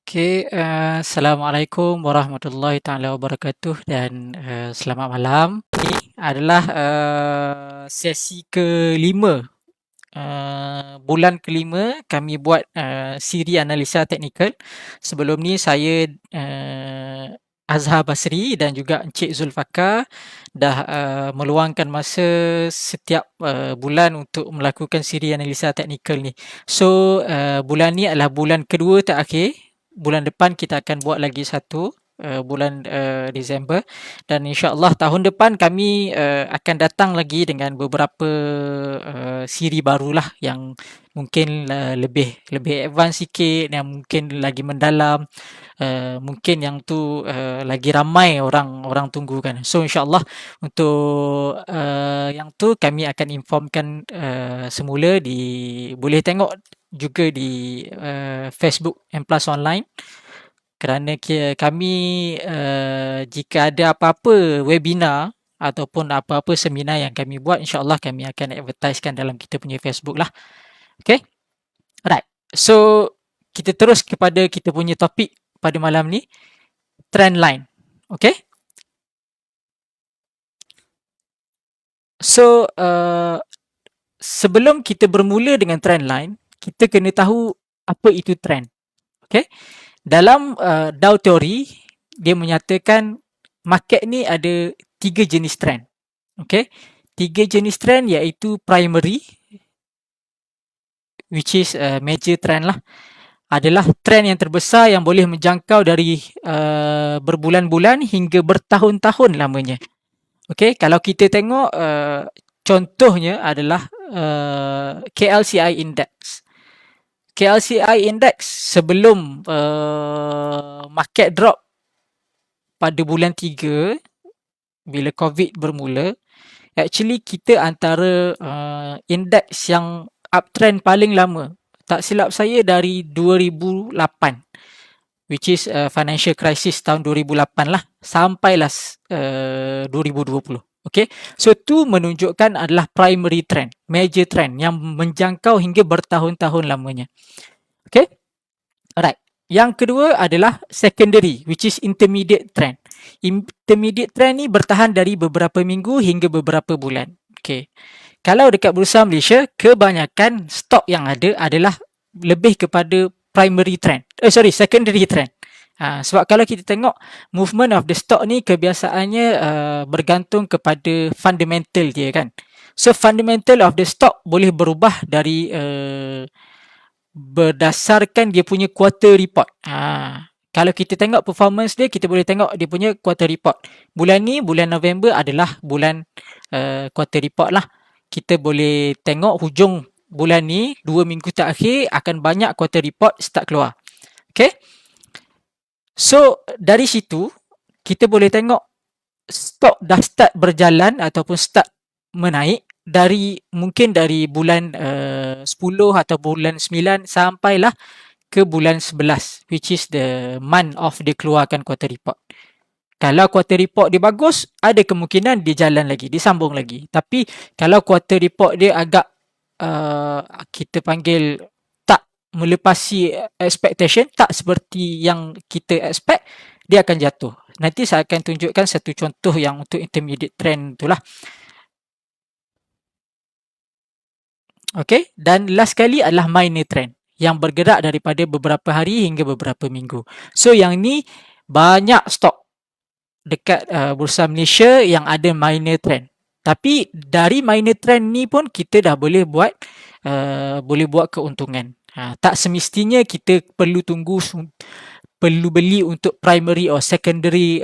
Assalamualaikum warahmatullahi taala wabarakatuh dan selamat malam. Ini adalah sesi kelima, bulan kelima kami buat siri analisa teknikal. Sebelum ni saya Azhar Basri dan juga Encik Zulfaqar dah meluangkan masa setiap bulan untuk melakukan siri analisa teknikal ni. So bulan ni adalah bulan kedua terakhir. Bulan depan kita akan buat lagi satu, bulan Disember, dan insya-Allah tahun depan kami akan datang lagi dengan beberapa siri barulah yang mungkin lebih advance sikit, yang mungkin lagi mendalam, mungkin yang tu lagi ramai orang tunggu kan. So insya-Allah untuk yang tu kami akan informkan semula. Boleh tengok juga di Facebook M+ Online, kerana kami jika ada apa-apa webinar ataupun apa-apa seminar yang kami buat, insya-Allah kami akan advertisekan dalam kita punya Facebook lah. Okay? Alright. So kita terus kepada kita punya topik pada malam ni, trend line. Okay? So sebelum kita bermula dengan trend line, kita kena tahu apa itu trend. Okay? Dalam Dow Theory, dia menyatakan market ni ada 3 jenis trend. Okay? 3 jenis trend iaitu primary, which is major trend lah. Adalah trend yang terbesar yang boleh menjangkau dari berbulan-bulan hingga bertahun-tahun lamanya. Okay? Kalau kita tengok contohnya adalah KLCI Index. KLCI Index sebelum market drop pada bulan 3 bila COVID bermula, actually kita antara indeks yang uptrend paling lama. Tak silap saya dari 2008, which is financial crisis tahun 2008 lah, sampailah 2020. Okay, so tu menunjukkan adalah primary trend, major trend yang menjangkau hingga bertahun-tahun lamanya. Okay, alright. Yang kedua adalah secondary, which is intermediate trend. Intermediate trend ni bertahan dari beberapa minggu hingga beberapa bulan. Okay, kalau dekat Bursa Malaysia, kebanyakan stok yang ada adalah lebih kepada primary trend. Secondary trend. Sebab kalau kita tengok movement of the stock ni kebiasaannya bergantung kepada fundamental dia kan. So fundamental of the stock boleh berubah dari berdasarkan dia punya quarter report. Kalau kita tengok performance dia, kita boleh tengok dia punya quarter report. Bulan ni, bulan November adalah bulan quarter report lah. Kita boleh tengok hujung bulan ni, 2 minggu terakhir akan banyak quarter report start keluar. Okay? So dari situ kita boleh tengok stok dah start berjalan ataupun start menaik mungkin dari bulan 10 atau bulan 9 sampailah ke bulan 11, which is the month of dia keluarkan quarter report. Kalau quarter report dia bagus, ada kemungkinan dia jalan lagi, dia sambung lagi. Tapi kalau quarter report dia agak kita panggil melepasi expectation, tak seperti yang kita expect, dia akan jatuh. Nanti saya akan tunjukkan satu contoh yang untuk intermediate trend itulah. Okay, dan last kali adalah minor trend yang bergerak daripada beberapa hari hingga beberapa minggu. So yang ni banyak stok dekat Bursa Malaysia yang ada minor trend. Tapi dari minor trend ni pun kita dah boleh buat keuntungan. Tak semestinya kita perlu beli untuk primary or secondary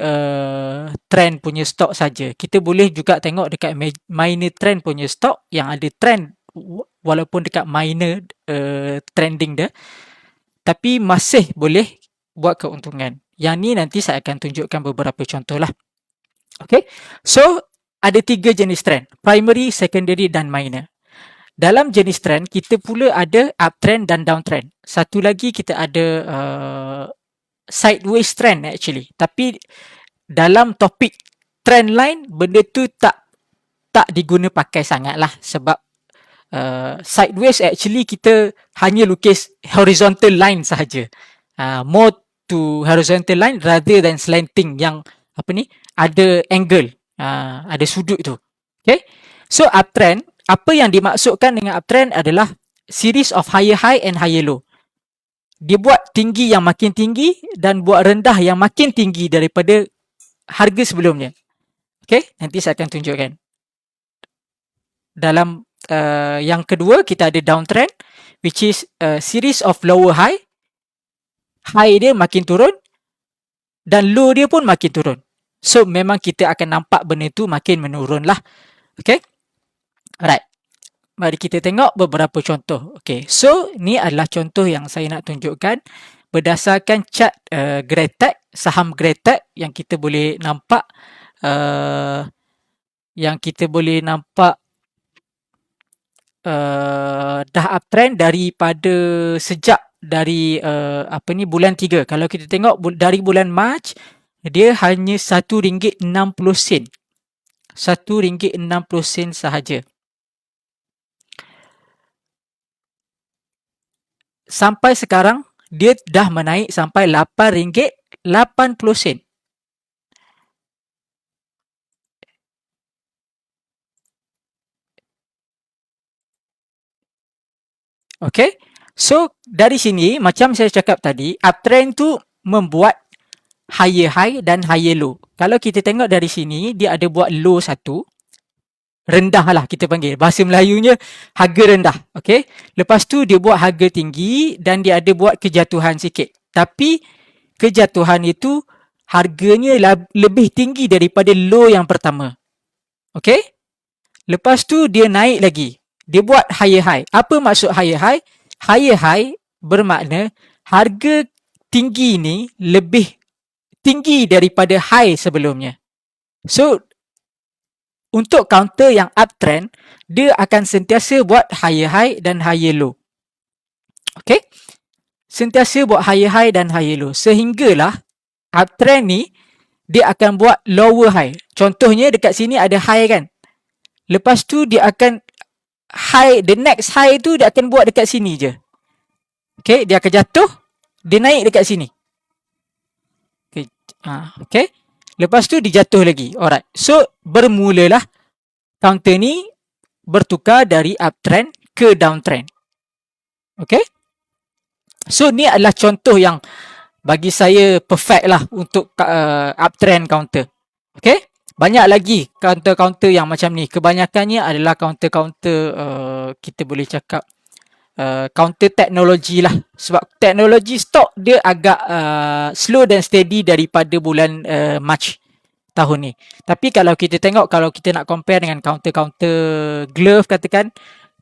trend punya stok saja. Kita boleh juga tengok dekat minor trend punya stok yang ada trend walaupun dekat minor trending dia, tapi masih boleh buat keuntungan. Yang ni nanti saya akan tunjukkan beberapa contoh lah. Okay, so ada 3 jenis trend, primary, secondary dan minor. Dalam jenis trend, kita pula ada uptrend dan downtrend. Satu lagi kita ada sideways trend actually. Tapi dalam topik trend line, benda tu tak diguna pakai sangat lah. Sebab sideways actually kita hanya lukis horizontal line sahaja. More to horizontal line rather than slanting yang ada angle, ada sudut tu. Okay, so uptrend, apa yang dimaksudkan dengan uptrend adalah series of higher high and higher low. Dia buat tinggi yang makin tinggi dan buat rendah yang makin tinggi daripada harga sebelumnya. Okay, nanti saya akan tunjukkan. Dalam yang kedua, kita ada downtrend, which is series of lower high. High dia makin turun dan low dia pun makin turun. So, memang kita akan nampak benda tu makin menurun lah. Okay. Alright. Mari kita tengok beberapa contoh. Okay. So, ni adalah contoh yang saya nak tunjukkan berdasarkan chart Greatech, saham Greatech yang kita boleh nampak dah uptrend daripada sejak dari bulan 3. Kalau kita tengok dari bulan Mac, dia hanya RM1.60. RM1.60 sahaja. Sampai sekarang, dia dah menaik sampai RM8.80. Okay. So, dari sini, macam saya cakap tadi, uptrend tu membuat higher high dan higher low. Kalau kita tengok dari sini, dia ada buat low satu. Rendah lah kita panggil. Bahasa Melayunya, harga rendah. Okay. Lepas tu, dia buat harga tinggi dan dia ada buat kejatuhan sikit. Tapi, kejatuhan itu, harganya lebih tinggi daripada low yang pertama. Okay. Lepas tu, dia naik lagi. Dia buat higher high. Apa maksud higher high? Higher high bermakna harga tinggi ni lebih tinggi daripada high sebelumnya. So, untuk counter yang uptrend, dia akan sentiasa buat higher high dan higher low. Okay? Sentiasa buat higher high dan higher low. Sehinggalah uptrend ni, dia akan buat lower high. Contohnya dekat sini ada high kan? Lepas tu dia akan high, the next high tu dia akan buat dekat sini je. Okay, dia akan jatuh, dia naik dekat sini. Okay, okay. Lepas tu dia jatuh lagi. Alright, so bermulalah counter ni bertukar dari uptrend ke downtrend. Okay. So ni adalah contoh yang bagi saya perfect lah untuk uptrend counter. Okay. Banyak lagi counter-counter yang macam ni. Kebanyakannya adalah counter-counter kita boleh cakap counter teknologi lah. Sebab teknologi stock dia agak slow dan steady daripada bulan Mac tahun ni. Tapi kalau kita tengok, kalau kita nak compare dengan counter-counter glove katakan,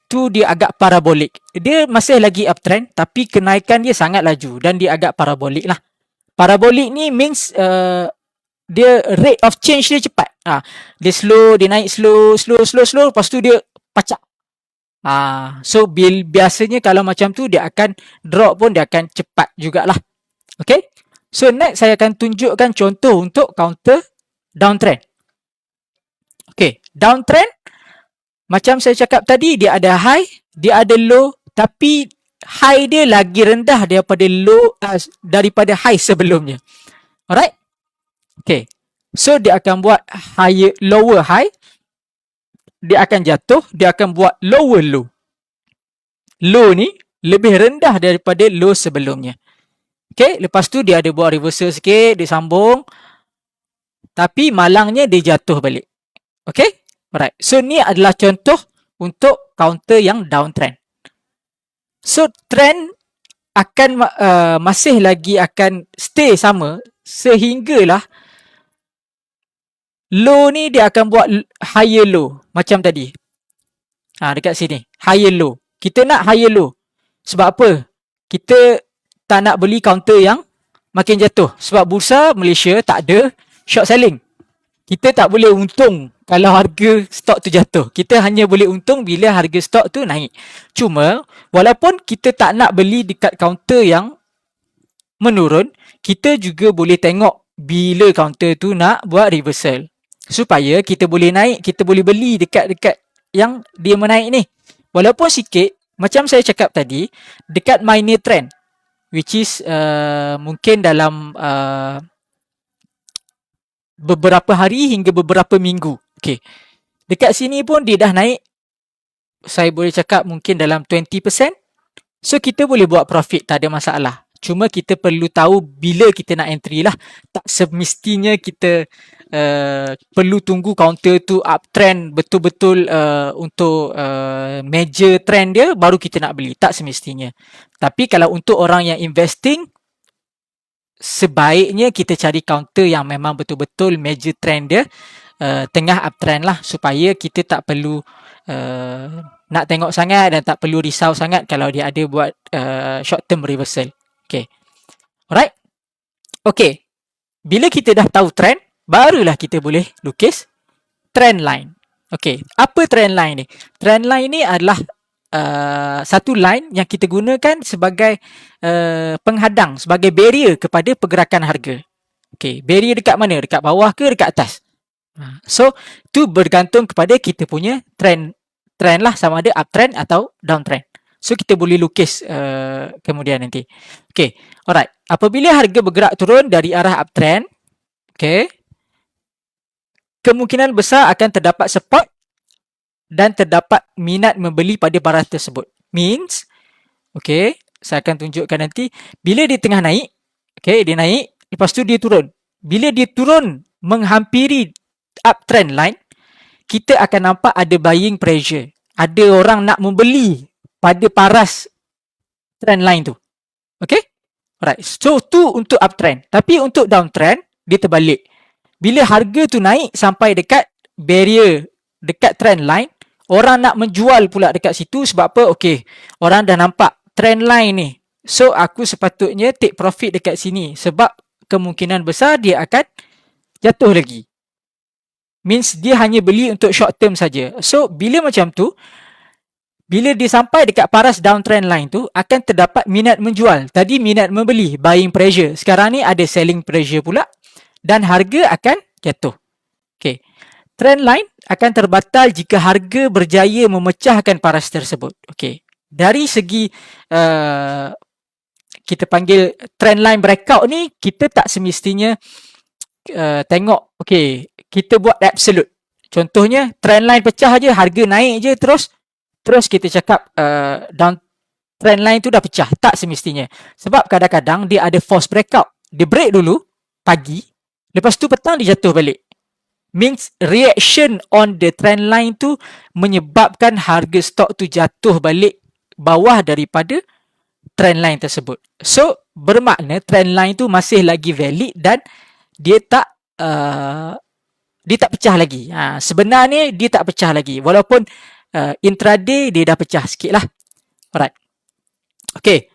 tu dia agak parabolik. Dia masih lagi uptrend tapi kenaikan dia sangat laju dan dia agak parabolik lah. Parabolik ni means dia rate of change dia cepat. Dia slow, dia naik slow, lepas tu dia pacak. So biasanya kalau macam tu dia akan drop pun dia akan cepat jugalah. Okay. So next saya akan tunjukkan contoh untuk counter downtrend. Okay, downtrend macam saya cakap tadi, dia ada high, dia ada low, tapi high dia lagi rendah daripada low daripada high sebelumnya. Alright. Okay, so dia akan buat lower high, dia akan jatuh, dia akan buat lower low. Low ni lebih rendah daripada low sebelumnya. Okay, lepas tu dia ada buat reversal sikit, dia sambung, tapi malangnya dia jatuh balik. Okay, alright. So ni adalah contoh untuk counter yang downtrend. So trend akan masih lagi akan stay sama sehinggalah low ni dia akan buat higher low macam tadi. Dekat sini, higher low. Kita nak higher low. Sebab apa? Kita tak nak beli counter yang makin jatuh. Sebab bursa Malaysia tak ada short selling. Kita tak boleh untung kalau harga stok tu jatuh. Kita hanya boleh untung bila harga stok tu naik. Cuma, walaupun kita tak nak beli dekat counter yang menurun, kita juga boleh tengok bila counter tu nak buat reversal. Supaya kita boleh naik, kita boleh beli dekat yang dia menaik ni. Walaupun sikit, macam saya cakap tadi, dekat minor trend. which is mungkin dalam beberapa hari hingga beberapa minggu. Okay. Dekat sini pun dia dah naik, saya boleh cakap mungkin dalam 20%. So kita boleh buat profit, tak ada masalah. Cuma kita perlu tahu bila kita nak entry lah. Tak semestinya kita perlu tunggu counter tu uptrend betul-betul untuk major trend dia baru kita nak beli. Tak semestinya. Tapi kalau untuk orang yang investing, sebaiknya kita cari counter yang memang betul-betul major trend dia tengah uptrend lah, supaya kita tak perlu nak tengok sangat dan tak perlu risau sangat kalau dia ada buat short term reversal. Okay. Alright. Okay. Bila kita dah tahu trend, barulah kita boleh lukis trend line. Okay. Apa trend line ni? Trend line ni adalah satu line yang kita gunakan sebagai penghadang, sebagai barrier kepada pergerakan harga. Okay. Barrier dekat mana? Dekat bawah ke dekat atas? So, tu bergantung kepada kita punya trend lah, sama ada uptrend atau downtrend. So, kita boleh lukis kemudian nanti. Okay, alright. Apabila harga bergerak turun dari arah uptrend, okay, kemungkinan besar akan terdapat support dan terdapat minat membeli pada paras tersebut. Means, okay, saya akan tunjukkan nanti, bila dia tengah naik, okay, dia naik, lepas tu dia turun. Bila dia turun menghampiri uptrend line, kita akan nampak ada buying pressure. Ada orang nak membeli pada paras trend line tu. Okay? Alright. So, tu untuk uptrend. Tapi untuk downtrend, dia terbalik. Bila harga tu naik sampai dekat barrier, dekat trend line, orang nak menjual pula dekat situ sebab apa? Okay, orang dah nampak trend line ni. So, aku sepatutnya take profit dekat sini sebab kemungkinan besar dia akan jatuh lagi. Means dia hanya beli untuk short term saja. So, bila macam tu, bila dia sampai dekat paras downtrend line tu, akan terdapat minat menjual. Tadi minat membeli, buying pressure. Sekarang ni ada selling pressure pula dan harga akan jatuh. Okay. Trend line akan terbatal jika harga berjaya memecahkan paras tersebut. Okay. Dari segi kita panggil trend line breakout ni, kita tak semestinya tengok, okay, kita buat absolute. Contohnya, trend line pecah je, harga naik je terus kita cakap down trend line tu dah pecah. Tak semestinya. Sebab kadang-kadang dia ada false breakout. Dia break dulu pagi, lepas tu petang dia jatuh balik. Means reaction on the trend line tu menyebabkan harga stok tu jatuh balik bawah daripada trend line tersebut. So, bermakna trend line tu masih lagi valid dan dia tak pecah lagi. Sebenarnya dia tak pecah lagi. Walaupun intraday dia dah pecah sikit lah. Alright. Okay.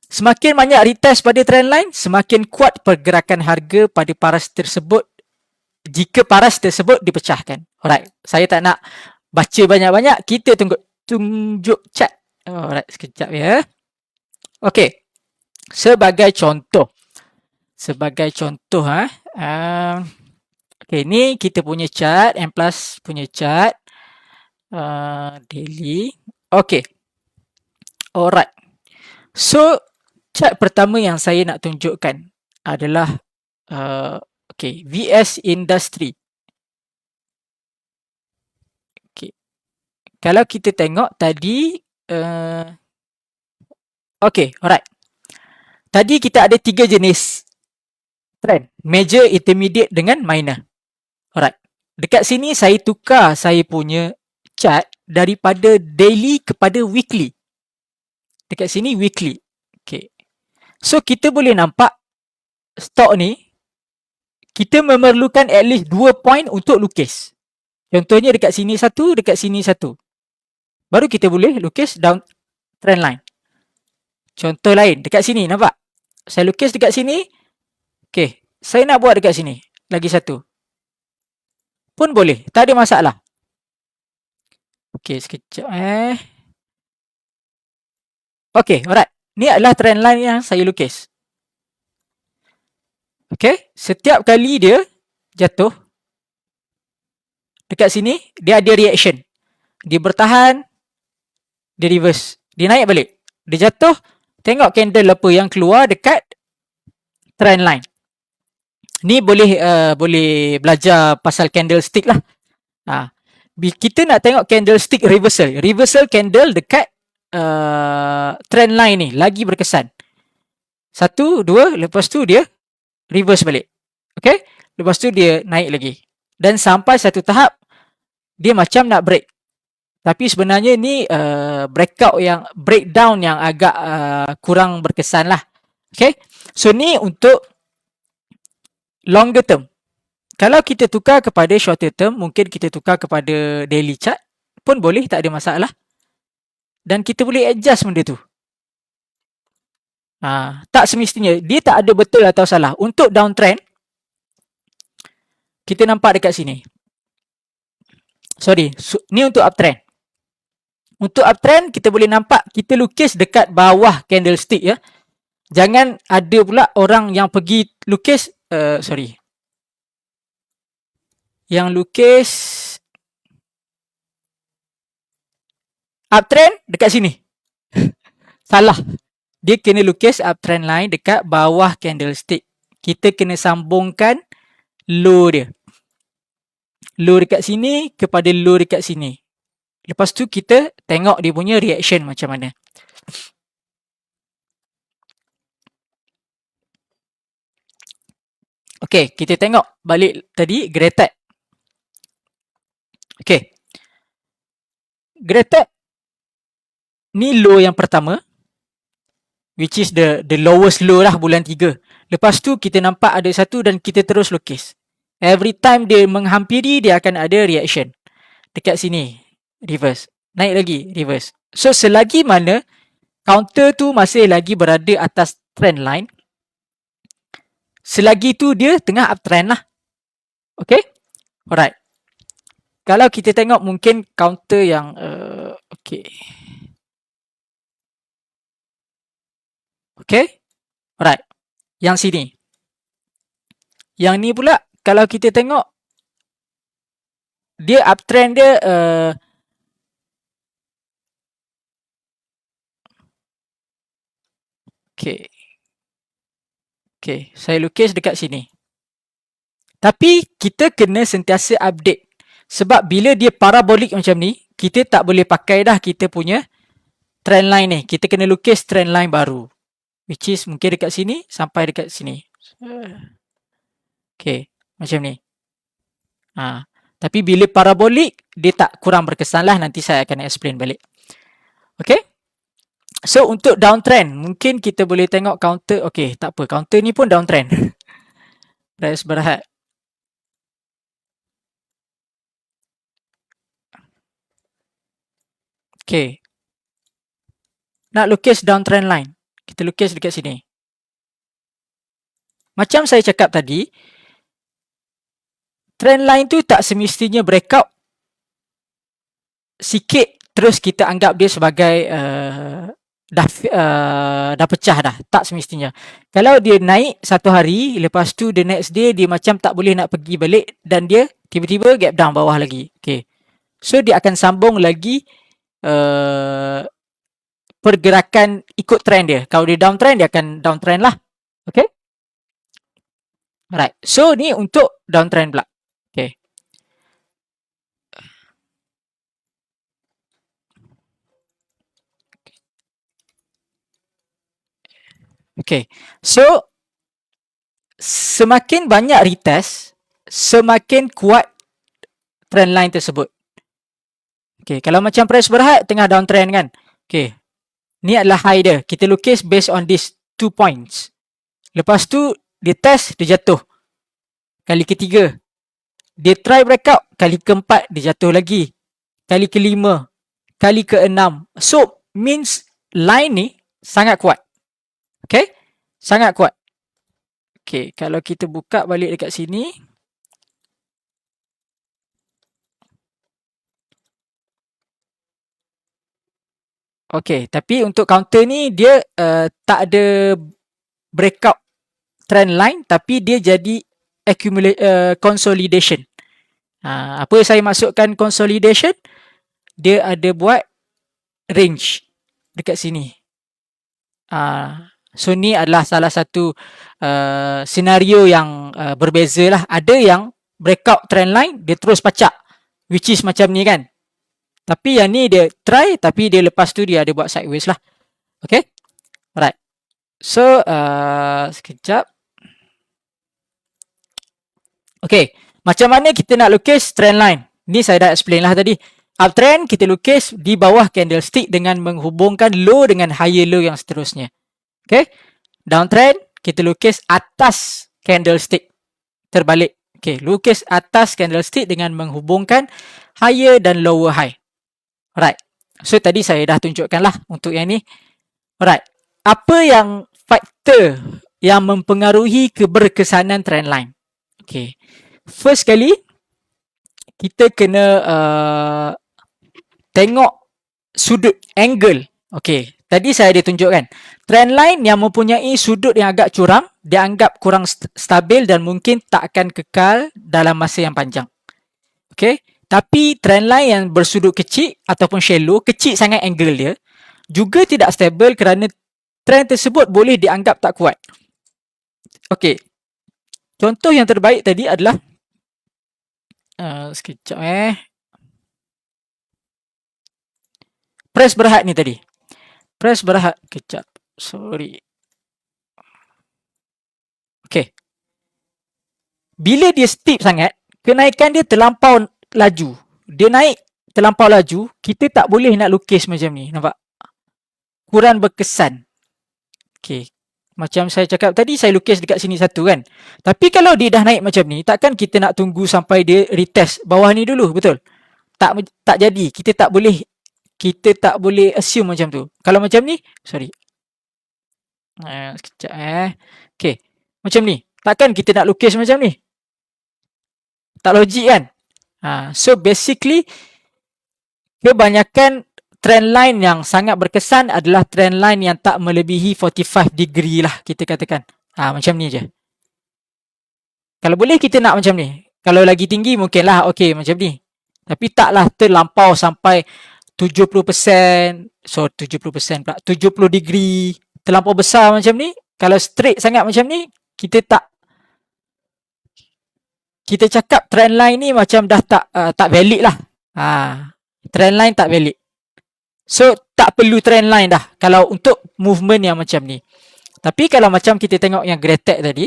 Semakin banyak retest pada trend line, semakin kuat pergerakan harga pada paras tersebut jika paras tersebut dipecahkan. Alright. Saya tak nak baca banyak-banyak. Kita tunjuk chart. Alright. Sekejap ya. Okay. Sebagai contoh. Okay, ni kita punya chart, M plus punya chart. Daily. Okay. Alright. So, chart pertama yang saya nak tunjukkan adalah okay, VS Industry. Okay. Kalau kita tengok tadi okay, alright. Tadi kita ada 3 jenis trend. Major, intermediate dengan minor. Alright. Dekat sini saya tukar saya punya chart daripada daily kepada weekly. Dekat sini weekly. Okay. So, kita boleh nampak stok ni, kita memerlukan at least 2 point untuk lukis. Contohnya dekat sini satu, dekat sini satu. Baru kita boleh lukis down trend line. Contoh lain, dekat sini, nampak? Saya lukis dekat sini. Okay, saya nak buat dekat sini. Lagi satu. Pun boleh, tak ada masalah. Okay, sekejap Okay, alright. Ni adalah trend line yang saya lukis. Okay, setiap kali dia jatuh, dekat sini, dia ada reaction. Dia bertahan, dia reverse. Dia naik balik. Dia jatuh, tengok candle apa yang keluar dekat trend line. Ni boleh belajar pasal candlestick lah. Kita nak tengok candlestick reversal. Reversal candle dekat trend line ni lagi berkesan. 1, 2, lepas tu dia reverse balik. Okay? Lepas tu dia naik lagi. Dan sampai satu tahap, dia macam nak break. Tapi sebenarnya ni breakdown yang agak kurang berkesan lah. Okay? So ni untuk longer term. Kalau kita tukar kepada shorter term, mungkin kita tukar kepada daily chart pun boleh, tak ada masalah. Dan kita boleh adjust benda tu. Tak semestinya. Dia tak ada betul atau salah. Untuk downtrend, kita nampak dekat sini. Ni untuk uptrend. Untuk uptrend, kita boleh nampak kita lukis dekat bawah candlestick ya. Jangan ada pula orang yang pergi lukis, yang lukis uptrend dekat sini. Salah. Dia kena lukis uptrend line dekat bawah candlestick. Kita kena sambungkan low dia. Low dekat sini kepada low dekat sini. Lepas tu kita tengok dia punya reaction macam mana. Okay, kita tengok balik tadi Greatech. Okay. Greatech ni low yang pertama, which is the lowest low lah bulan 3. Lepas tu kita nampak ada satu dan kita terus lukis. Every time dia menghampiri, dia akan ada reaction. Dekat sini, reverse. Naik lagi, reverse. So selagi mana counter tu masih lagi berada atas trend line, selagi tu dia tengah uptrend lah. Okay? Alright. Kalau kita tengok mungkin counter yang okay. Okay? Alright. Yang sini. Yang ni pula, kalau kita tengok, dia uptrend dia okay. Okay, saya lukis dekat sini. Tapi kita kena sentiasa update. Sebab bila dia parabolic macam ni, kita tak boleh pakai dah kita punya trend line ni. Kita kena lukis trend line baru. Which is mungkin dekat sini sampai dekat sini. Okay, macam ni. Tapi bila parabolic, dia tak kurang berkesan lah. Nanti saya akan explain balik. Okay. So, untuk downtrend, mungkin kita boleh tengok counter. Okay, tak apa. Counter ni pun downtrend. Price berhad. Okay. Nak lukis downtrend line. Kita lukis dekat sini. Macam saya cakap tadi, trend line tu tak semestinya breakout sikit terus kita anggap dia sebagai dah pecah dah. Tak semestinya. Kalau dia naik satu hari, lepas tu the next day dia macam tak boleh nak pergi balik dan dia tiba-tiba gap down bawah lagi. Okay. So dia akan sambung lagi pergerakan ikut trend dia. Kalau dia downtrend, dia akan downtrend lah. Okay. Alright. So ni untuk downtrend pula. Okay. Okay. So semakin banyak retest, semakin kuat trend line tersebut. Okay. Kalau macam price berhad tengah downtrend kan. Okay. Ni adalah high dia. Kita lukis based on these 2 points. Lepas tu, dia test, dia jatuh. Kali ketiga. Dia try breakout. Kali keempat, dia jatuh lagi. Kali kelima. Kali keenam. So, means line ni sangat kuat. Okay? Sangat kuat. Okay, kalau kita buka balik dekat sini. Okay, tapi untuk counter ni dia tak ada breakout trend line, tapi dia jadi consolidation. Apa saya masukkan consolidation? Dia ada buat range dekat sini. So ni adalah salah satu senario yang berbeza lah. Ada yang breakout trend line, dia terus pacak, which is macam ni kan. Tapi yang ni dia try, tapi dia lepas tu dia ada buat sideways lah. Okay, alright. So sekejap. Okay, macam mana kita nak lukis trend line? Ni saya dah explain lah tadi. Uptrend kita lukis di bawah candlestick dengan menghubungkan low dengan higher low yang seterusnya. Okay, downtrend kita lukis atas candlestick terbalik. Okay, lukis atas candlestick dengan menghubungkan higher dan lower high. Alright, so tadi saya dah tunjukkan lah untuk yang ni. Alright, apa yang faktor yang mempengaruhi keberkesanan trend line? Okay, first kali kita kena tengok sudut angle. Okay, tadi saya ada tunjukkan trend line yang mempunyai sudut yang agak curam dianggap kurang stabil dan mungkin tak akan kekal dalam masa yang panjang. Okay, tapi trend line yang bersudut kecil ataupun shallow, kecil sangat angle dia, juga tidak stabil kerana trend tersebut boleh dianggap tak kuat. Okay, contoh yang terbaik tadi adalah sekejap press berhad ni tadi. Press berhad, kejap. Sorry. Okay. Bila dia steep sangat, kenaikan dia terlampau laju. Dia naik terlampau laju, kita tak boleh nak lukis macam ni. Nampak? Kurang berkesan. Okay. Macam saya cakap tadi, saya lukis dekat sini satu kan. Tapi kalau dia dah naik macam ni, takkan kita nak tunggu sampai dia retest bawah ni dulu, betul? Tak jadi. Kita tak boleh assume macam tu. Kalau macam ni, sorry. Sekejap Okay. Macam ni. Takkan kita nak lukis macam ni? Tak logik kan? So basically, kebanyakan trend line yang sangat berkesan adalah trend line yang tak melebihi 45 degree lah, kita katakan. Macam ni je. Kalau boleh kita nak macam ni. Kalau lagi tinggi mungkinlah okey macam ni. Tapi taklah terlampau sampai 70%, 70% pula, 70 degree, terlampau besar macam ni. Kalau straight sangat macam ni, kita cakap trend line ni macam dah tak valid lah. Trend line tak valid. So tak perlu trend line dah kalau untuk movement yang macam ni. Tapi kalau macam kita tengok yang Gretek tadi,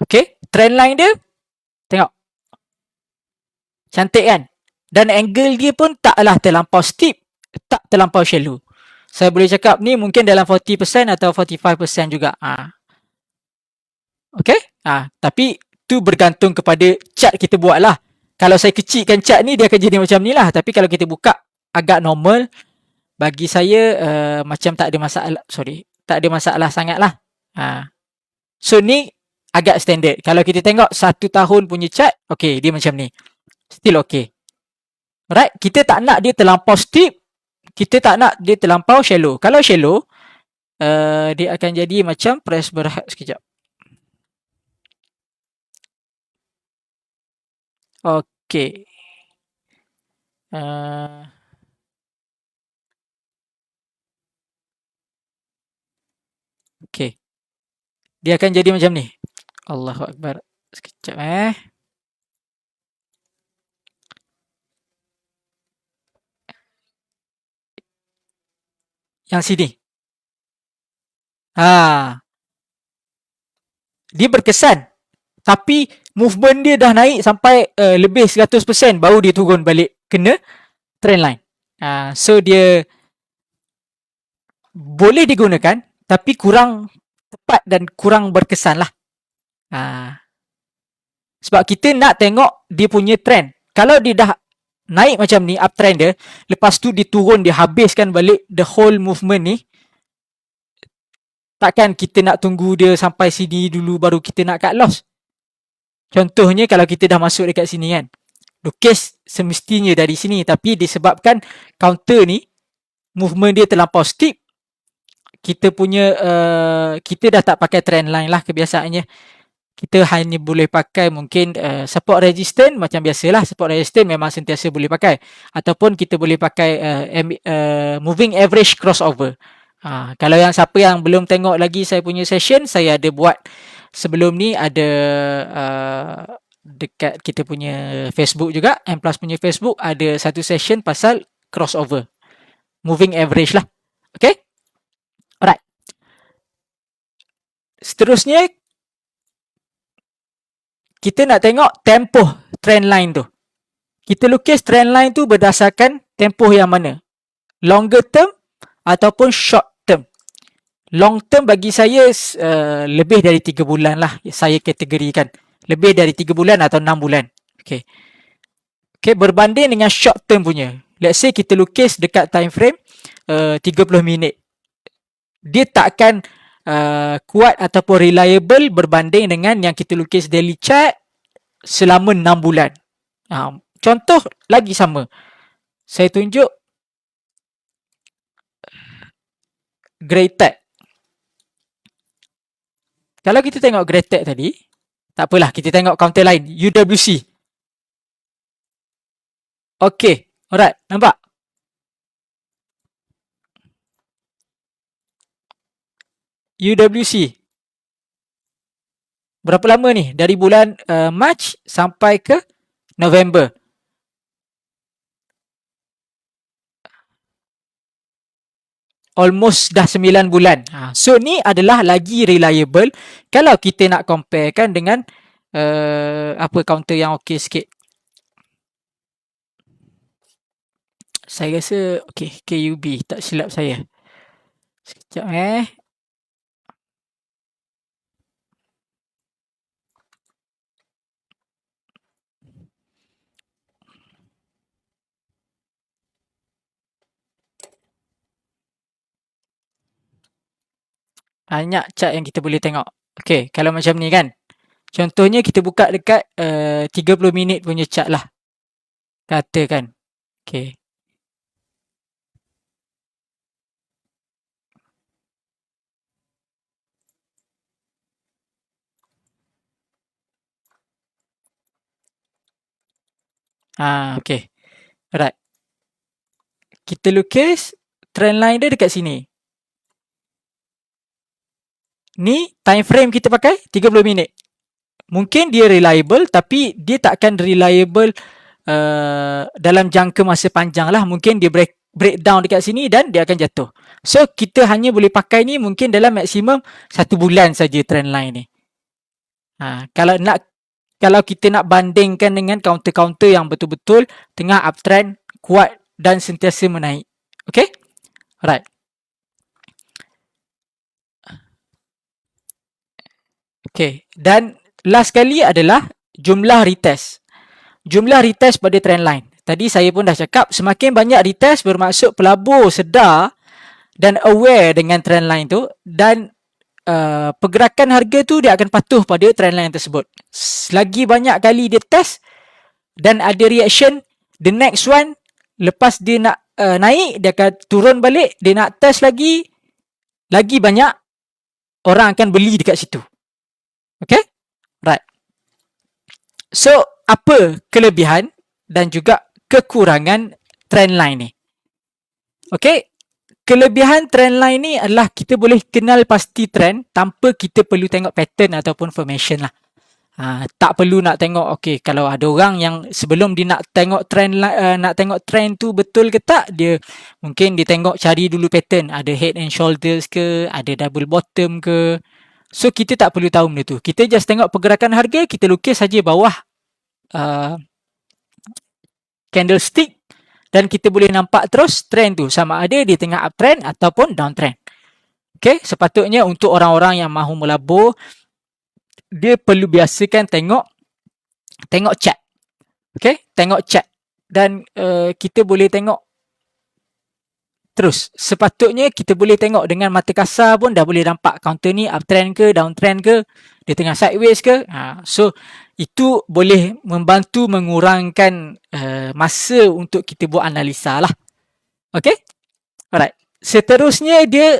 okay, trend line dia tengok cantik kan? Dan angle dia pun taklah terlampau steep, tak terlampau shallow. Saya boleh cakap ni mungkin dalam 40% atau 45% juga. Okay? Tapi tu bergantung kepada chart kita buat lah. Kalau saya kecilkan chart ni, dia akan jadi macam ni lah. Tapi kalau kita buka agak normal, bagi saya macam tak ada masalah. Tak ada masalah sangat lah. So ni agak standard. Kalau kita tengok 1 tahun punya chart, okay, dia macam ni. Still okay. Right? Kita tak nak dia terlampau steep. Kita tak nak dia terlampau shallow. Kalau shallow, dia akan jadi macam press berhad sekejap. Okay. Okay. Dia akan jadi macam ni. Allahu Akbar. Sekejap Yang sini. Dia berkesan. Tapi movement dia dah naik sampai lebih 100%, baru dia turun balik kena trend line. So dia boleh digunakan, tapi kurang tepat dan kurang berkesan lah. Sebab kita nak tengok dia punya trend. Kalau dia dah naik macam ni, uptrend dia, lepas tu dia turun, dia habiskan balik the whole movement ni, takkan kita nak tunggu dia sampai sini dulu baru kita nak cut loss. Contohnya kalau kita dah masuk dekat sini kan, lukis semestinya dari sini, tapi disebabkan counter ni movement dia terlampau steep, kita dah tak pakai trend line lah kebiasaannya. Kita hanya boleh pakai mungkin support resistance macam biasalah, support resistance memang sentiasa boleh pakai, ataupun kita boleh pakai moving average crossover. Kalau yang siapa yang belum tengok lagi saya punya session, saya ada buat sebelum ni, ada dekat kita punya Facebook juga, M Plus punya Facebook, ada satu session pasal crossover, moving average lah. Okay, alright. Seterusnya kita nak tengok tempoh trend line tu. Kita lukis trend line tu berdasarkan tempoh yang mana, longer term ataupun short term. Long term bagi saya lebih dari 3 bulan lah saya kategorikan. Lebih dari 3 bulan atau 6 bulan. Okay. Okay, berbanding dengan short term punya. Let's say kita lukis dekat time frame 30 minit. Dia takkan kuat ataupun reliable berbanding dengan yang kita lukis daily chart selama 6 bulan. Contoh lagi sama. Saya tunjuk Greatech. Kalau kita tengok Greatech tadi, tak apalah, kita tengok counter lain, UWC. Okey, alright, nampak? UWC. Berapa lama ni? Dari bulan March sampai ke November. Almost dah 9 bulan. So ni adalah lagi reliable kalau kita nak comparekan dengan counter yang okey sikit. Saya rasa okey, KUB, tak silap saya. Sekejap banyak chart yang kita boleh tengok. Okey, kalau macam ni kan. Contohnya kita buka dekat 30 minit punya chart lah. Katakan. Okey. Okey. Alright. Kita lukis trend line dia dekat sini. Ni time frame kita pakai 30 minit. Mungkin dia reliable tapi dia takkan reliable dalam jangka masa panjang lah. Mungkin dia breakdown dekat sini dan dia akan jatuh. So kita hanya boleh pakai ni mungkin dalam maksimum 1 bulan saja trend line ni. Kalau kita nak bandingkan dengan counter-counter yang betul-betul tengah uptrend, kuat dan sentiasa menaik. Okay? Alright. Okay. Dan last kali adalah jumlah retest. Jumlah retest pada trend line. Tadi saya pun dah cakap, semakin banyak retest bermaksud pelabur sedar dan aware dengan trend line tu, dan pergerakan harga tu dia akan patuh pada trend line tersebut. Selagi banyak kali dia test dan ada reaction, the next one lepas dia nak naik, dia akan turun balik, dia nak test lagi banyak orang akan beli dekat situ. Okay? Right. So, apa kelebihan dan juga kekurangan trend line ni? Okay? Kelebihan trend line ni adalah kita boleh kenal pasti trend tanpa kita perlu tengok pattern ataupun formation lah. Tak perlu nak tengok, okay, kalau ada orang yang sebelum dia nak tengok trend tu betul ke tak, dia mungkin dia tengok, cari dulu pattern, ada head and shoulders ke, ada double bottom ke. So kita tak perlu tahu benda tu. Kita just tengok pergerakan harga, kita lukis saja bawah candlestick dan kita boleh nampak terus trend tu sama ada dia tengah uptrend ataupun downtrend. Okay, sepatutnya untuk orang-orang yang mahu melabur, dia perlu biasakan tengok chart. Okay, tengok chart. Dan kita boleh tengok terus. Sepatutnya kita boleh tengok dengan mata kasar pun dah boleh nampak counter ni uptrend ke, downtrend ke, dia tengah sideways ke. So, itu boleh membantu mengurangkan masa untuk kita buat analisa lah. Okay? Alright. Seterusnya dia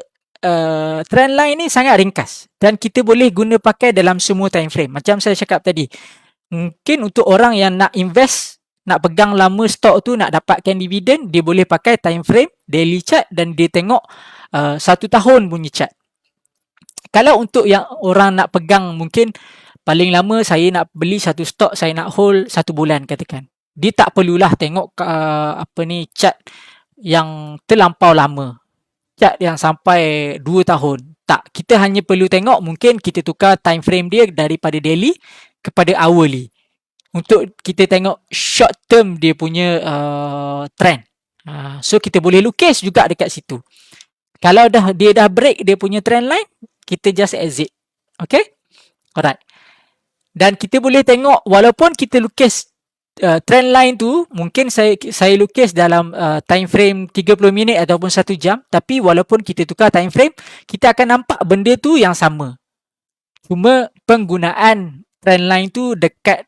trend line ni sangat ringkas dan kita boleh guna pakai dalam semua time frame. Macam saya cakap tadi, mungkin untuk orang yang nak invest, nak pegang lama stok tu, nak dapatkan dividen, dia boleh pakai time frame daily chart dan dia tengok 1 tahun punya chart. Kalau untuk yang orang nak pegang, mungkin paling lama saya nak beli satu stok, saya nak hold 1 bulan katakan. Dia tak perlulah tengok chart yang terlampau lama. Chart yang sampai 2 tahun. Tak, kita hanya perlu tengok, mungkin kita tukar time frame dia daripada daily kepada hourly. Untuk kita tengok short term dia punya trend. So kita boleh lukis juga dekat situ. Kalau dia dah break dia punya trend line, kita just exit. Okay? Alright. Dan kita boleh tengok, walaupun kita lukis trend line tu, mungkin saya lukis dalam time frame 30 minit ataupun 1 jam, tapi walaupun kita tukar time frame, kita akan nampak benda tu yang sama. Cuma penggunaan trend line tu dekat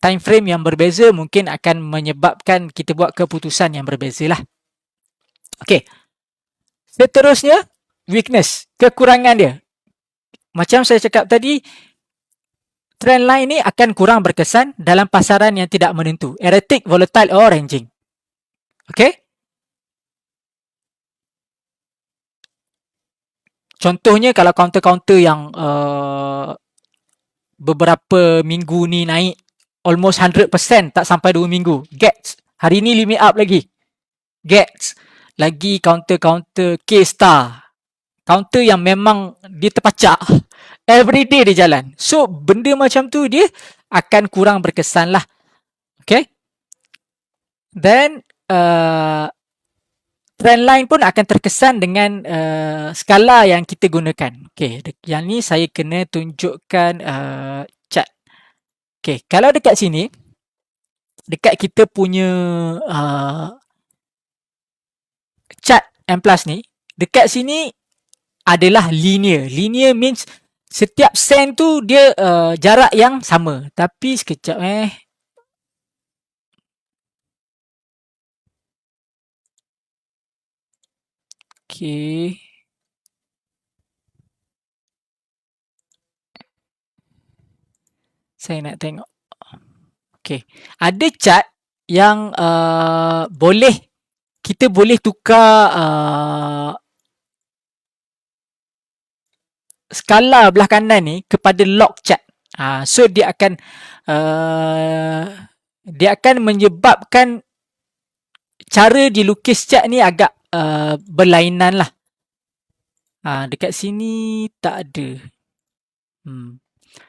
time frame yang berbeza mungkin akan menyebabkan kita buat keputusan yang berbeza lah. Okay. Seterusnya, weakness, kekurangan dia. Macam saya cakap tadi, trend line ni akan kurang berkesan dalam pasaran yang tidak menentu, erratic, volatile or ranging. Okay? Contohnya kalau counter-counter yang beberapa minggu ni naik almost 100%, tak sampai 2 minggu. GETS. Hari ni limit up lagi. GETS. Lagi counter-counter K-Star. Counter yang memang dia terpacak. Everyday dia jalan. So, benda macam tu dia akan kurang berkesan lah. Okay? Then, trend line pun akan terkesan dengan skala yang kita gunakan. Okay, yang ni saya kena tunjukkan chart. Okay, kalau dekat sini, dekat kita punya chart M+ ni, dekat sini adalah linear. Linear means setiap sen tu dia jarak yang sama. Tapi sekejap Okay. Saya nak tengok. Okay. Ada chart yang kita boleh tukar skala belah kanan ni kepada log chart. So dia akan menyebabkan cara dilukis chart ni agak berlainan lah. Dekat sini tak ada.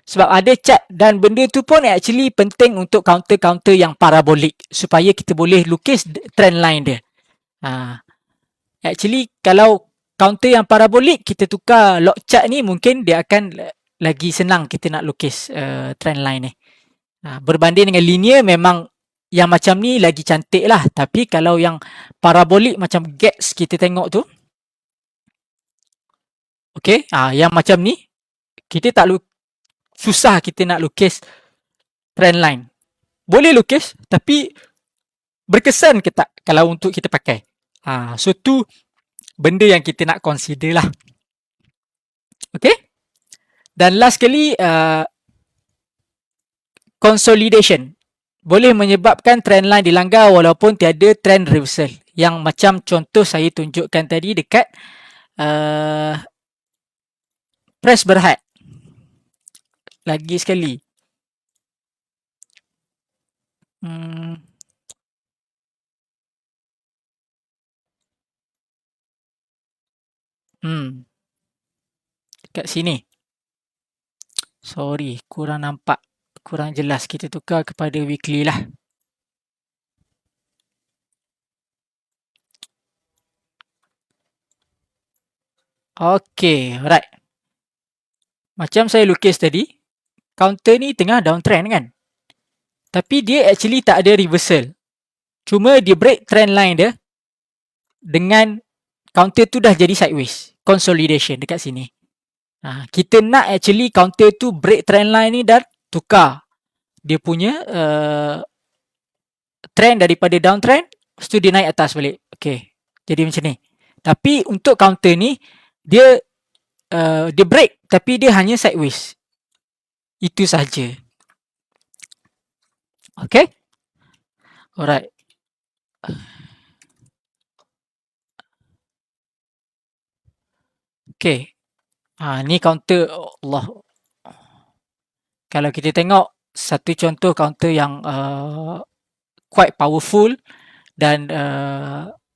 Sebab ada chart dan benda tu pun actually penting untuk counter-counter yang parabolik supaya kita boleh lukis trend line dia. Actually kalau counter yang parabolik kita tukar log chart ni, mungkin dia akan lagi senang kita nak lukis trend line ni. Berbanding dengan linear, memang yang macam ni lagi cantik lah. Tapi kalau yang parabolik macam GETS kita tengok tu, okay, yang macam ni kita susah kita nak lukis trend line. Boleh lukis tapi berkesan ke tak kalau untuk kita pakai. So tu benda yang kita nak consider lah. Okay. Dan last sekali, consolidation boleh menyebabkan trend line dilanggar walaupun tiada trend reversal. Yang macam contoh saya tunjukkan tadi dekat press berhad. Lagi sekali. Dekat sini. Sorry, kurang nampak. Kurang jelas. Kita tukar kepada weekly lah. Okay, alright. Macam saya lukis tadi, counter ni tengah downtrend kan? Tapi dia actually tak ada reversal. Cuma dia break trend line dia dengan counter tu dah jadi sideways. Consolidation dekat sini. Kita nak actually counter tu break trend line ni dan tukar dia punya trend daripada downtrend, lepas tu dia naik atas balik. Okay, jadi macam ni. Tapi untuk counter ni, dia dia break tapi dia hanya sideways. Itu saja. Okay? Alright. Okay. Ni counter Allah. Kalau kita tengok satu contoh counter yang quite powerful dan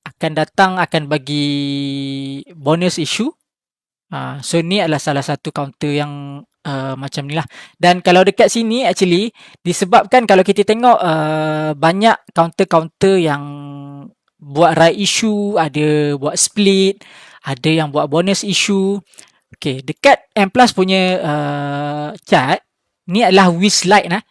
akan datang akan bagi bonus issue. So ni adalah salah satu counter yang macam ni lah. Dan kalau dekat sini actually disebabkan kalau kita tengok banyak counter-counter yang buat right issue, ada buat split, ada yang buat bonus issue. Okay, dekat M Plus punya chart ni adalah wish light lah.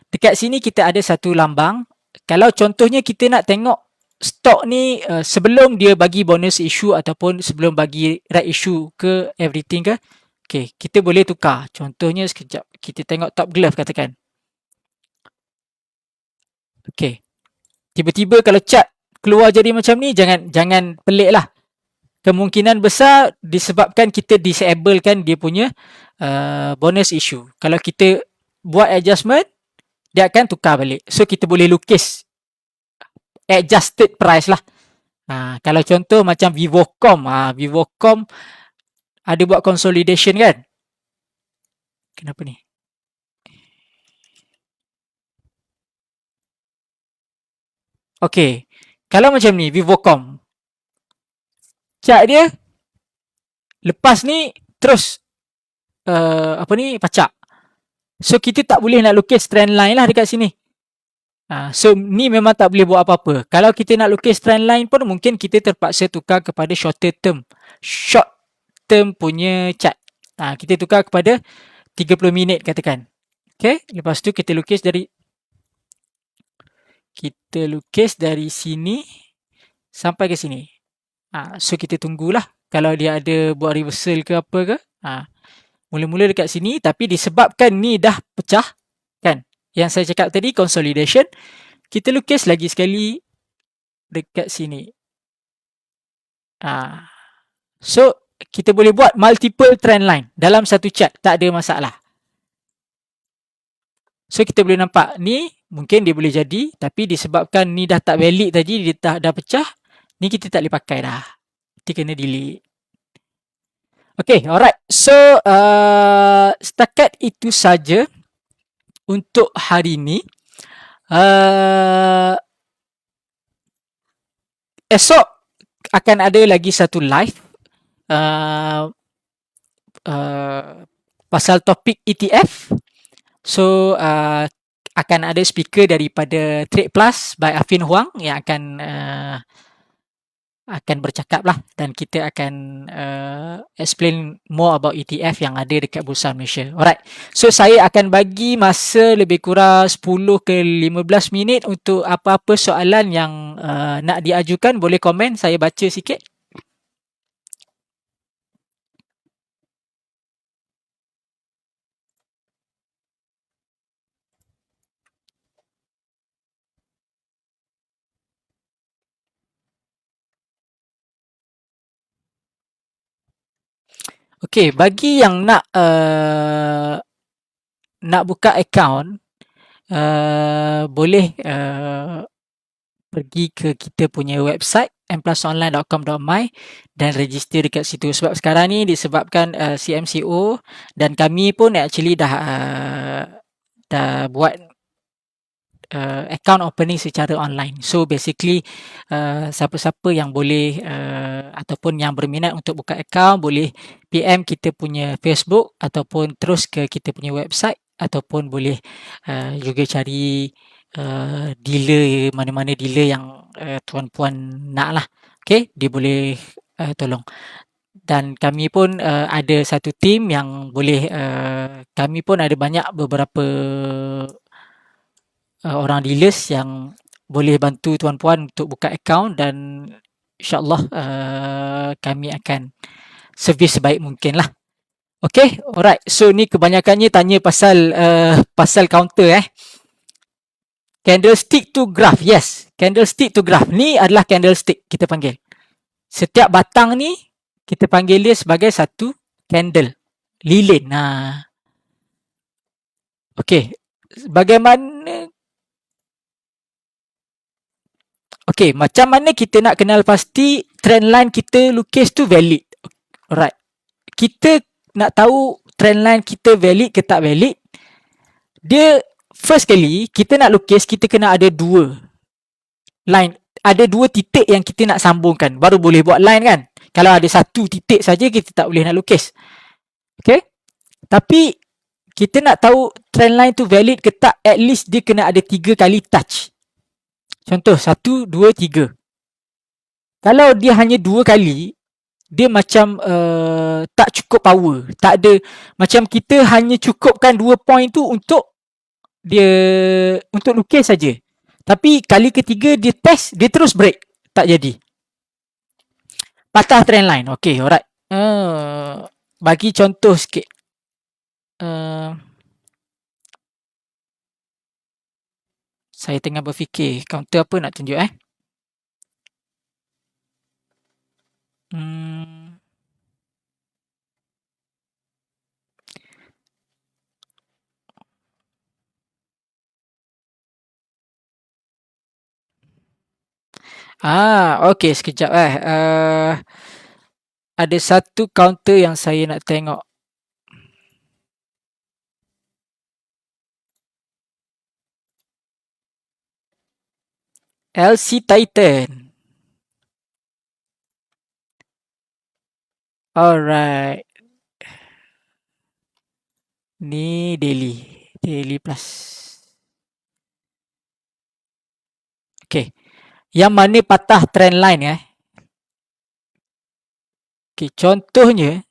Dekat sini kita ada satu lambang. Kalau contohnya kita nak tengok stok ni sebelum dia bagi bonus issue ataupun sebelum bagi right issue ke everything ke, okay, kita boleh tukar. Contohnya sekejap kita tengok Top Glove katakan. Okay, tiba-tiba kalau chart keluar jadi macam ni, jangan pelik lah. Kemungkinan besar disebabkan kita disablekan dia punya bonus issue. Kalau kita buat adjustment, dia akan tukar balik. So kita boleh lukis adjusted price lah. Kalau contoh macam Vivocom, Vivocom ada buat consolidation kan? Kenapa ni? Okay, kalau macam ni Vivocom, chart dia lepas ni terus pacak. So kita tak boleh nak lukis trend line lah dekat sini. So ni memang tak boleh buat apa-apa. Kalau kita nak lukis trend line pun mungkin kita terpaksa tukar kepada short term punya chart. Kita tukar kepada 30 minit katakan. Okay, lepas tu kita lukis dari sini sampai ke sini. So kita tunggulah kalau dia ada buat reversal ke apa ke. Mula-mula dekat sini tapi disebabkan ni dah pecah kan, yang saya cakap tadi consolidation, kita lukis lagi sekali dekat sini. So kita boleh buat multiple trend line dalam satu chart, tak ada masalah. So kita boleh nampak ni mungkin dia boleh jadi, tapi disebabkan ni dah tak valid tadi, dia dah pecah, ni kita tak boleh pakai dah. Kita kena delete. Okay, alright. So, setakat itu saja untuk hari ini. Esok akan ada lagi satu live pasal topik ETF. So, akan ada speaker daripada Trade Plus by Afin Huang yang akan bercakap lah, dan kita akan explain more about ETF yang ada dekat Bursa Malaysia. Alright, so saya akan bagi masa lebih kurang 10 ke 15 minit untuk apa-apa soalan yang nak diajukan, boleh komen, saya baca sikit. Okay, bagi yang nak buka account, boleh pergi ke kita punya website mplusonline.com.my dan register dekat situ. Sebab sekarang ni disebabkan CMCO dan kami pun actually dah buat account opening secara online. So basically siapa-siapa yang boleh ataupun yang berminat untuk buka account boleh PM kita punya Facebook ataupun terus ke kita punya website, ataupun boleh juga cari dealer, mana-mana dealer yang tuan-puan nak lah. Okay, dia boleh tolong. Dan kami pun ada satu team yang boleh, kami pun ada beberapa orang dealers yang boleh bantu tuan-puan untuk buka account, dan insyaAllah kami akan servis sebaik mungkin lah. Okay, alright. So ni kebanyakannya tanya pasal counter Candlestick to graph. Yes, candlestick to graph. Ni adalah candlestick kita panggil. Setiap batang ni kita panggil dia sebagai satu Candle. Lilin. Okey. Bagaimana Okey, macam mana kita nak kenal pasti trend line kita lukis tu valid? Alright. Kita nak tahu trend line kita valid ke tak valid, dia first kali kita nak lukis, kita kena ada dua line, ada dua titik yang kita nak sambungkan, baru boleh buat line kan. Kalau ada satu titik saja kita tak boleh nak lukis. Okay. Tapi kita nak tahu trend line tu valid ke tak, at least dia kena ada 3 kali touch. Contoh 1, 2, 3. Kalau dia hanya 2 kali, dia macam tak cukup power. Tak ada, macam kita hanya cukupkan 2 point tu untuk dia untuk lukis saja. Tapi kali ketiga dia test, dia terus break, tak jadi. Patah trend line. Okay, alright. Bagi contoh sikit. Saya tengah berfikir counter apa nak tunjuk okey, sekejap ada satu counter yang saya nak tengok. LC Titan. Alright. Ni daily plus. Okay. Yang mana patah trend line Okay, contohnya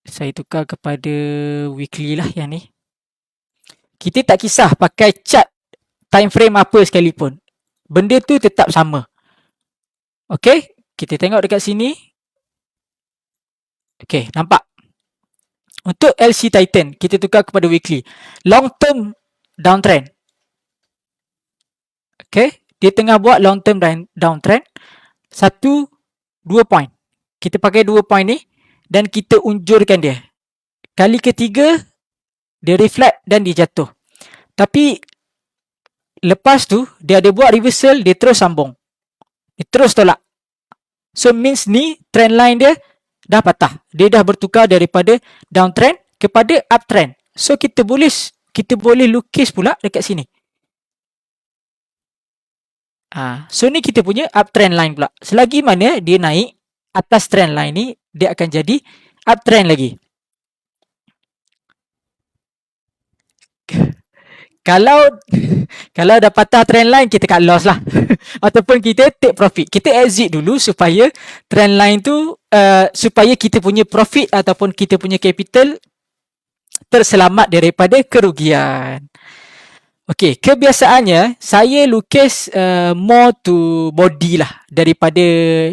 saya tukar kepada weekly lah yang ni. Kita tak kisah pakai chart time frame apa sekalipun, benda tu tetap sama. Okay, kita tengok dekat sini. Okay, nampak? Untuk LC Titan, kita tukar kepada weekly. Long term downtrend. Okay, dia tengah buat long term downtrend. 1, 2 point. Kita pakai 2 point ni dan kita unjurkan dia. Kali ketiga, dia reflect dan dia jatuh. Tapi lepas tu, dia ada buat reversal, dia terus sambung. Dia terus tolak. So means ni trend line dia dah patah. Dia dah bertukar daripada downtrend kepada uptrend. So kita boleh lukis pula dekat sini. So ni kita punya uptrend line pula. Selagi mana dia naik atas trend line ni, dia akan jadi uptrend lagi. Kalau dah patah trend line, kita cut loss lah. Ataupun kita take profit. Kita exit dulu supaya trend line tu, supaya kita punya profit ataupun kita punya capital terselamat daripada kerugian. Okay, kebiasaannya saya lukis more to body lah daripada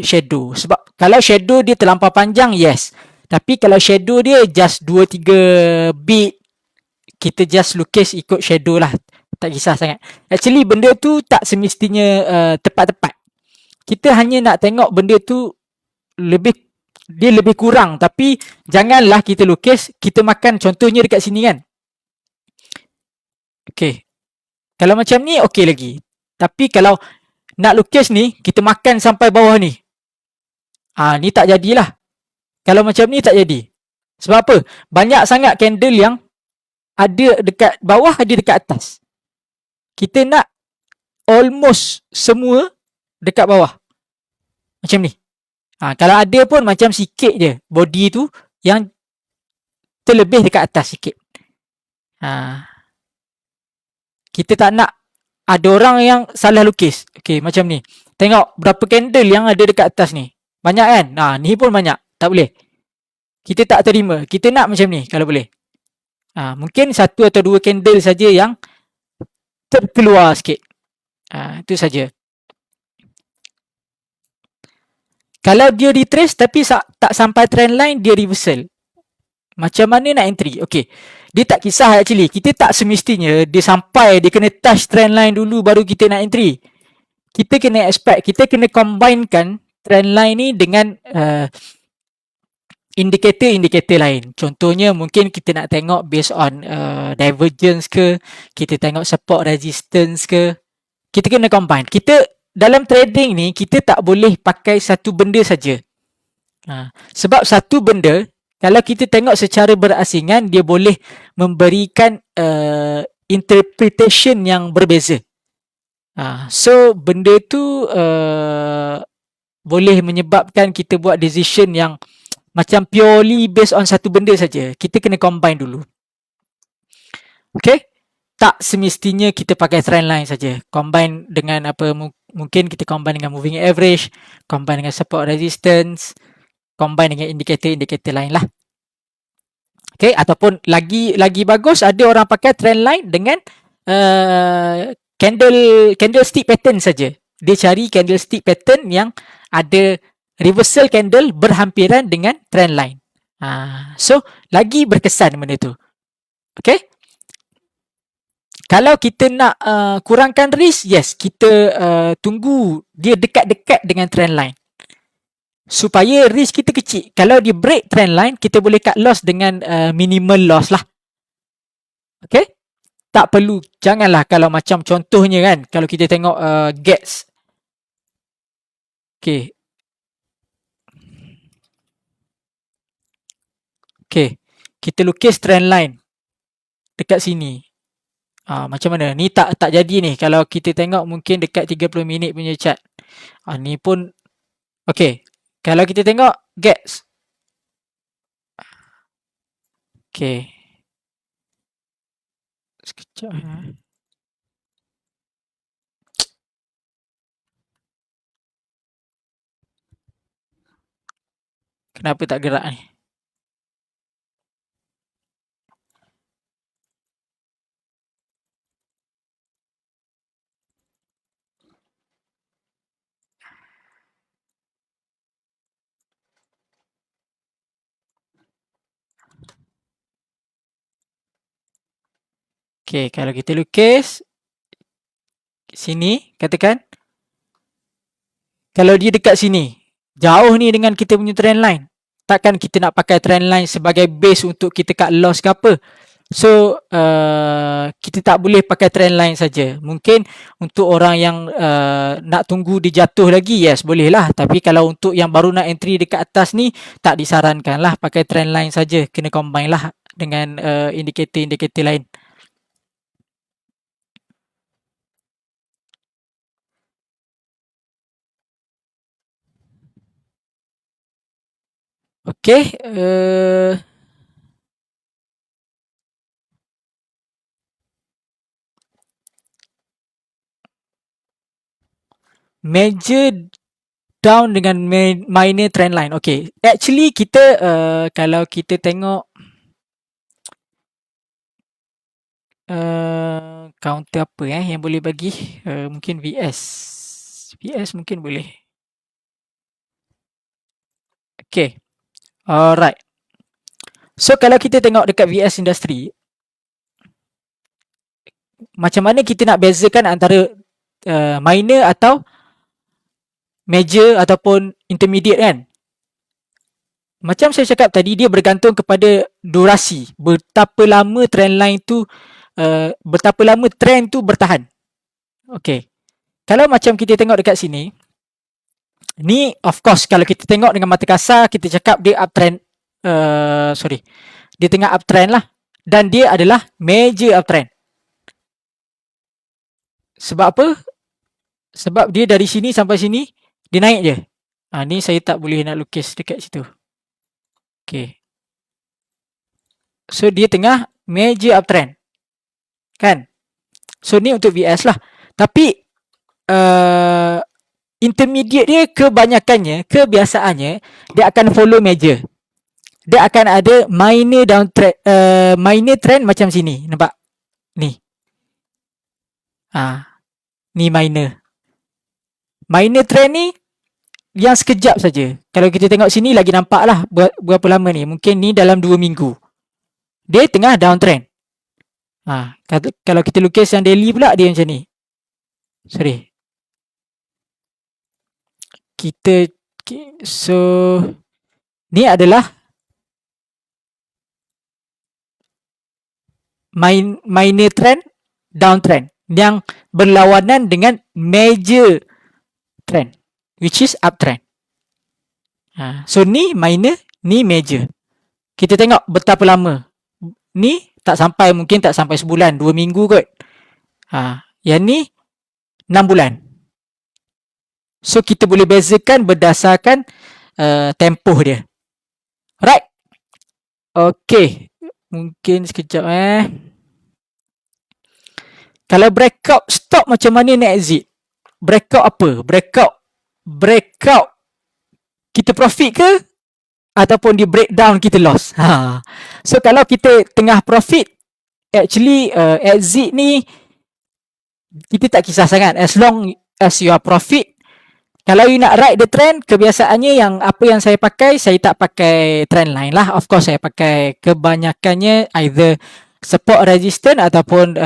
shadow. Sebab kalau shadow dia terlampau panjang, yes. Tapi kalau shadow dia just 2-3 bit, kita just lukis ikut shadow lah. Tak kisah sangat. Actually benda tu tak semestinya tepat-tepat. Kita hanya nak tengok benda tu dia lebih kurang. Tapi janganlah kita lukis, kita makan. Contohnya dekat sini kan. Okay. Kalau macam ni, okey lagi. Tapi kalau nak lukis ni, kita makan sampai bawah ni. Ni tak jadilah. Kalau macam ni, tak jadi. Sebab apa? Banyak sangat candle yang ada dekat bawah, ada dekat atas. Kita nak almost semua dekat bawah. Macam ni. Kalau ada pun macam sikit je. Body tu yang terlebih dekat atas sikit. Kita tak nak ada orang yang salah lukis. Okay, macam ni. Tengok berapa candle yang ada dekat atas ni. Banyak kan? Ni pun banyak. Tak boleh. Kita tak terima. Kita nak macam ni kalau boleh. Mungkin 1 atau 2 candle saja yang terkeluar sikit. Itu saja. Kalau dia retrace tapi tak sampai trend line, dia reversal. Macam mana nak entry? Okay. Dia tak kisah actually. Kita tak semestinya dia sampai, dia kena touch trend line dulu baru kita nak entry. Kita kena expect, kita kena combinekan trend line ni dengan indikator-indikator lain. Contohnya mungkin kita nak tengok based on divergence ke, kita tengok support resistance ke, kita kena combine. Kita dalam trading ni, kita tak boleh pakai satu benda saja. Sebab satu benda, kalau kita tengok secara berasingan, dia boleh memberikan interpretation yang berbeza. So, benda tu boleh menyebabkan kita buat decision yang macam purely based on satu benda saja. Kita kena combine dulu. Okay? Tak semestinya kita pakai trend line saja. Combine dengan apa, mungkin kita combine dengan moving average, combine dengan support resistance, combine dengan indikator-indikator lain lah. Okay? Ataupun lagi bagus, ada orang pakai trend line dengan candlestick pattern saja. Dia cari candlestick pattern yang ada reversal candle berhampiran dengan trend line. So, lagi berkesan benda tu. Okay? Kalau kita nak kurangkan risk, yes, kita tunggu dia dekat-dekat dengan trend line. Supaya risk kita kecil. Kalau dia break trend line, kita boleh cut loss dengan minimal loss lah. Okay? Tak perlu, janganlah kalau macam contohnya kan, kalau kita tengok GATS. Okay. Okay, kita lukis trend line dekat sini. Macam mana? Ni tak jadi ni. Kalau kita tengok mungkin dekat 30 minit punya chart. Ni pun okay. Kalau kita tengok GATS. Okay. Sekejap. Kenapa tak gerak ni? Okay, kalau kita lukis sini, katakan kalau dia dekat sini, jauh ni dengan kita punya trend line, takkan kita nak pakai trend line sebagai base untuk kita cut loss ke apa. So, kita tak boleh pakai trend line saja. Mungkin untuk orang yang nak tunggu dia jatuh lagi, yes, boleh lah. Tapi kalau untuk yang baru nak entry dekat atas ni, tak disarankan lah pakai trend line saja. Kena combine lah dengan indikator-indikator lain. Okay, major down dengan minor trend line. Okay, actually kita kalau kita tengok counter apa yang boleh bagi, mungkin VS mungkin boleh. Okay, alright. So kalau kita tengok dekat VS Industry, macam mana kita nak bezakan antara minor atau major ataupun intermediate kan? Macam saya cakap tadi, dia bergantung kepada durasi. Betapa lama trend line tu, betapa lama trend tu bertahan. Okay. Kalau macam kita tengok dekat sini, ni of course kalau kita tengok dengan mata kasar, kita cakap dia uptrend, dia tengah uptrend lah. Dan dia adalah major uptrend. Sebab apa? Sebab dia dari sini sampai sini, dia naik je. Ni saya tak boleh nak lukis dekat situ. Okay. So, dia tengah major uptrend. Kan? So, ni untuk VS lah. Tapi, intermediate dia kebanyakannya, kebiasaannya, dia akan follow major. Dia akan ada minor downtrend, minor trend macam sini. Nampak? Ni. Ni minor. Minor trend ni yang sekejap saja. Kalau kita tengok sini lagi nampak lah berapa lama ni. Mungkin ni dalam 2 minggu. Dia tengah downtrend. Kalau kita lukis yang daily pula, dia macam ni. Sorry. So, ni adalah minor trend, downtrend yang berlawanan dengan major trend, which is uptrend. So ni minor, ni major. Kita tengok betapa lama. Ni mungkin tak sampai sebulan, 2 minggu kot. Yang ni 6 bulan. So kita boleh bezakan berdasarkan tempoh dia. Right. Okay. Mungkin sekejap Kalau breakout stop macam mana nak exit? Breakout apa? Breakout kita profit ke? Ataupun di breakdown kita loss? So kalau kita tengah profit, actually exit ni kita tak kisah sangat. As long as you are profit. Kalau you nak ride the trend, kebiasaannya apa yang saya pakai, saya tak pakai trend line lah. Of course, saya pakai kebanyakannya either support resistance ataupun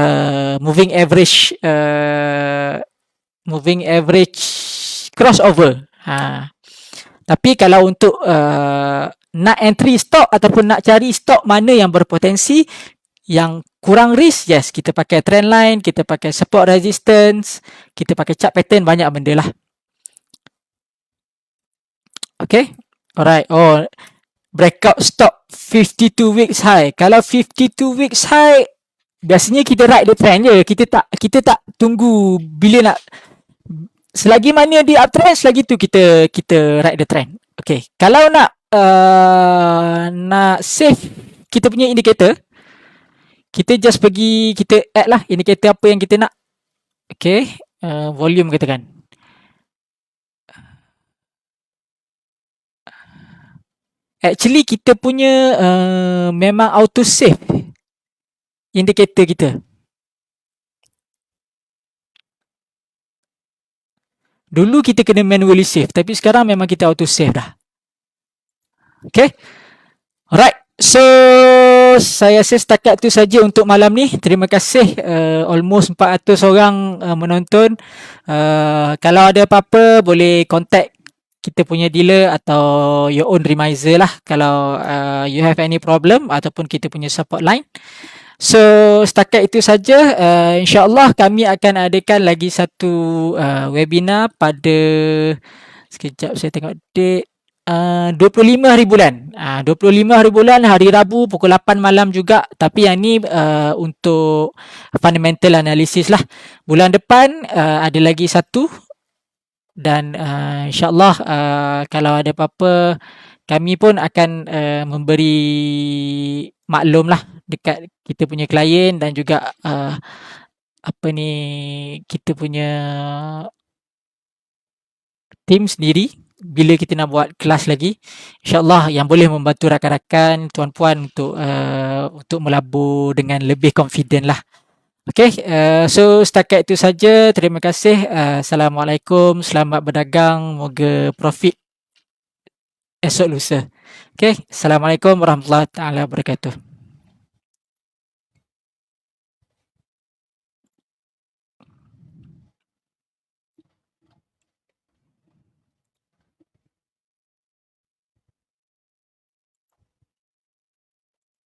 moving average crossover. Tapi kalau untuk nak entry stock ataupun nak cari stock mana yang berpotensi, yang kurang risk, yes, kita pakai trend line, kita pakai support resistance, kita pakai chart pattern, banyak benda lah. Okay, alright. Breakout stop 52 weeks high. Kalau 52 weeks high, biasanya kita ride the trend je. Kita tak tunggu bila nak. Selagi mana di uptrend, selagi tu kita ride the trend. Okay, kalau nak save kita punya indicator, kita just pergi, kita add lah indikator apa yang kita nak. Okay, volume katakan. Actually kita punya memang auto save indikator kita. Dulu kita kena manually save, tapi sekarang memang kita auto save dah. Okay. Alright. So saya rasa setakat tu saja untuk malam ni. Terima kasih almost 400 orang menonton. Kalau ada apa-apa boleh contact kita punya dealer atau your own remiser lah kalau you have any problem ataupun kita punya support line. So setakat itu saja. InsyaAllah kami akan adakan lagi satu webinar pada, sekejap saya tengok date, 25 hari bulan. 25 hari bulan, hari Rabu pukul 8 malam juga. Tapi yang ni untuk fundamental analysis lah. Bulan depan ada lagi satu. Dan insyaAllah kalau ada apa-apa, kami pun akan memberi maklum lah dekat kita punya klien dan juga kita punya tim sendiri bila kita nak buat kelas lagi. InsyaAllah yang boleh membantu rakan-rakan, tuan-puan untuk melabur dengan lebih confident lah. Okay, so setakat itu saja. Terima kasih. Assalamualaikum. Selamat berdagang. Moga profit esok lusa. Okay, Assalamualaikum warahmatullahi wabarakatuh.